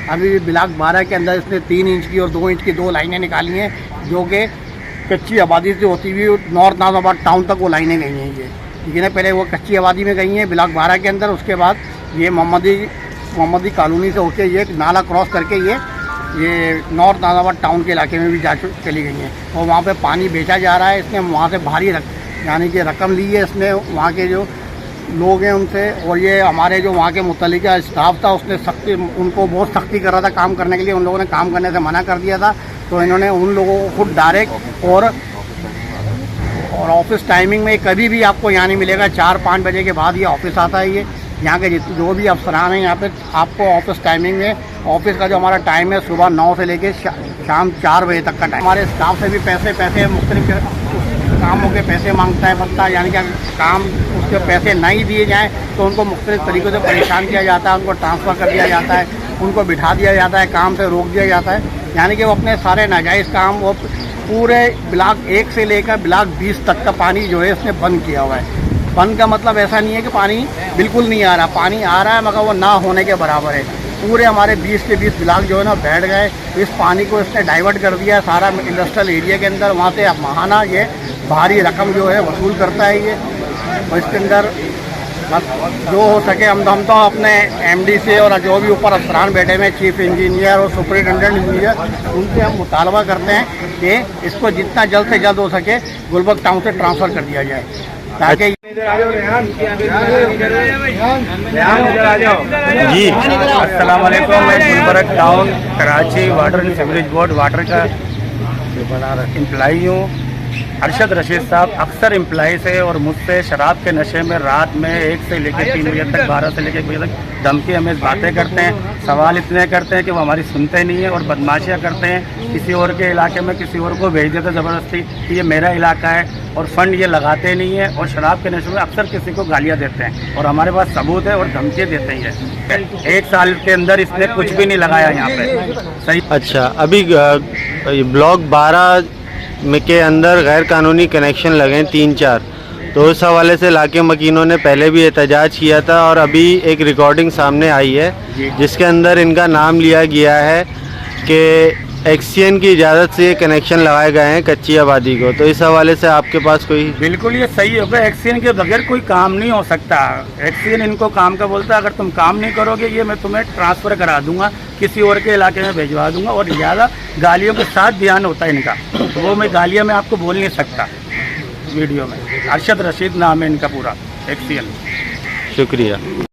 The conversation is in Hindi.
अभी ब्लॉक 12 के अंदर इसने 3 इंच की और 2 इंच की 2 लाइनें निकाली हैं, जो कि कच्ची आबादी से होती हुई नॉर्थ नाज़ाबाद टाउन तक वो लाइनें गई हैं। ये ठीक है, पहले वो कच्ची आबादी में गई हैं ब्लॉक 12 के अंदर, उसके बाद ये मोहम्मदी कॉलोनी से होके ये नाला क्रॉस करके ये नॉर्थ नाज़ाबाद टाउन के इलाके में भी चली गई हैं और वहाँ पे पानी बेचा जा रहा है। इसने वहाँ से भारी यानी कि रकम ली है इसने वहाँ के जो लोग हैं उनसे, और ये हमारे जो वहाँ के मुतल्लिका स्टाफ था उसने उनको बहुत सख्ती कर रहा था काम करने के लिए। उन लोगों ने काम करने से मना कर दिया था, तो इन्होंने उन लोगों को खुद डायरेक्ट और ऑफिस टाइमिंग में कभी भी आपको यहाँ नहीं मिलेगा। 4-5 बजे के बाद ये ऑफिस आता है। ये यहाँ के जो भी अफसरान हैं यहाँ पे आपको ऑफिस टाइमिंग में, ऑफिस का जो हमारा टाइम है सुबह 9 से लेकर शाम 4 बजे तक का टाइम। हमारे स्टाफ से भी पैसे मुख्तलिफ कामों के पैसे मांगता है बंदा, यानी कि काम उसके पैसे नहीं दिए जाएँ तो उनको मुख्तलिफ तरीक़ों से परेशान किया जाता है, उनको ट्रांसफ़र कर दिया जाता है, उनको बिठा दिया जाता है, काम से रोक दिया जाता है। यानी कि वो अपने सारे नाजायज़ काम वो पूरे ब्लॉक 1 से लेकर ब्लॉक 20 तक का पानी जो है इसने बंद किया हुआ है। बंद का मतलब ऐसा नहीं है कि पानी बिल्कुल नहीं आ रहा, पानी आ रहा है मगर वो ना होने के बराबर है। पूरे हमारे 20 के 20 ब्लॉक जो है ना बैठ गए, इस पानी को इसने डाइवर्ट कर दिया सारा इंडस्ट्रियल एरिया के अंदर। वहाँ से माहाना ये भारी रकम जो है वसूल करता है ये, और इसके अंदर जो हो सके हम तो अपने MD से और जो भी ऊपर अफसरान बैठे हुए चीफ इंजीनियर और सुपरिटेंडेंट इंजीनियर, उनसे हम मुतालबा करते हैं कि इसको जितना जल्द से जल्द हो सके गुलबर्ग टाउन से ट्रांसफ़र कर दिया जाए ताकि जी। अस्सलाम वालेकुम। मैं Gulberg town Karachi water and sewerage board water का एम्प्लाई हूँ। अरशद रशीद साहब अक्सर एम्प्लाई से और मुझसे शराब के नशे में रात में 1 से लेकर 3 बजे तक, 12 से लेकर 1 बजे तक धमकी हमें बातें करते हैं, सवाल इतने करते हैं कि वो हमारी सुनते नहीं है और बदमाशियाँ करते हैं। किसी और के इलाके में किसी और को भेज देते ज़बरदस्ती कि ये मेरा इलाका है, और फंड ये लगाते नहीं है, और शराब के नशे में अक्सर किसी को गालियाँ देते हैं और हमारे पास सबूत है और धमकियाँ देते ही है। 1 साल के अंदर इसने कुछ भी नहीं लगाया यहाँ पे। सही। अच्छा, अभी ब्लॉक 12 में के अंदर गैर कानूनी कनेक्शन लगे 3-4, तो उस हवाले से इलाके मकीनों ने पहले भी एहतजाज किया था और अभी एक रिकॉर्डिंग सामने आई है जिसके अंदर इनका नाम लिया गया है कि एक्सीएन की इजाज़त से ये कनेक्शन लगाए गए हैं कच्ची आबादी को। तो इस हवाले से आपके पास कोई? बिल्कुल ये सही होगा, एक्सीएन के बगैर कोई काम नहीं हो सकता। एक्सीएन इनको काम का बोलता है, अगर तुम काम नहीं करोगे ये मैं तुम्हें ट्रांसफ़र करा दूंगा, किसी और के इलाके में भिजवा दूंगा। और ज़्यादा गालियों के साथ ध्यान होता है इनका, तो वो मैं गालियाँ में आपको बोल नहीं सकता वीडियो में। अरशद रशीद नाम है इनका पूरा, एक्सीएन। शुक्रिया।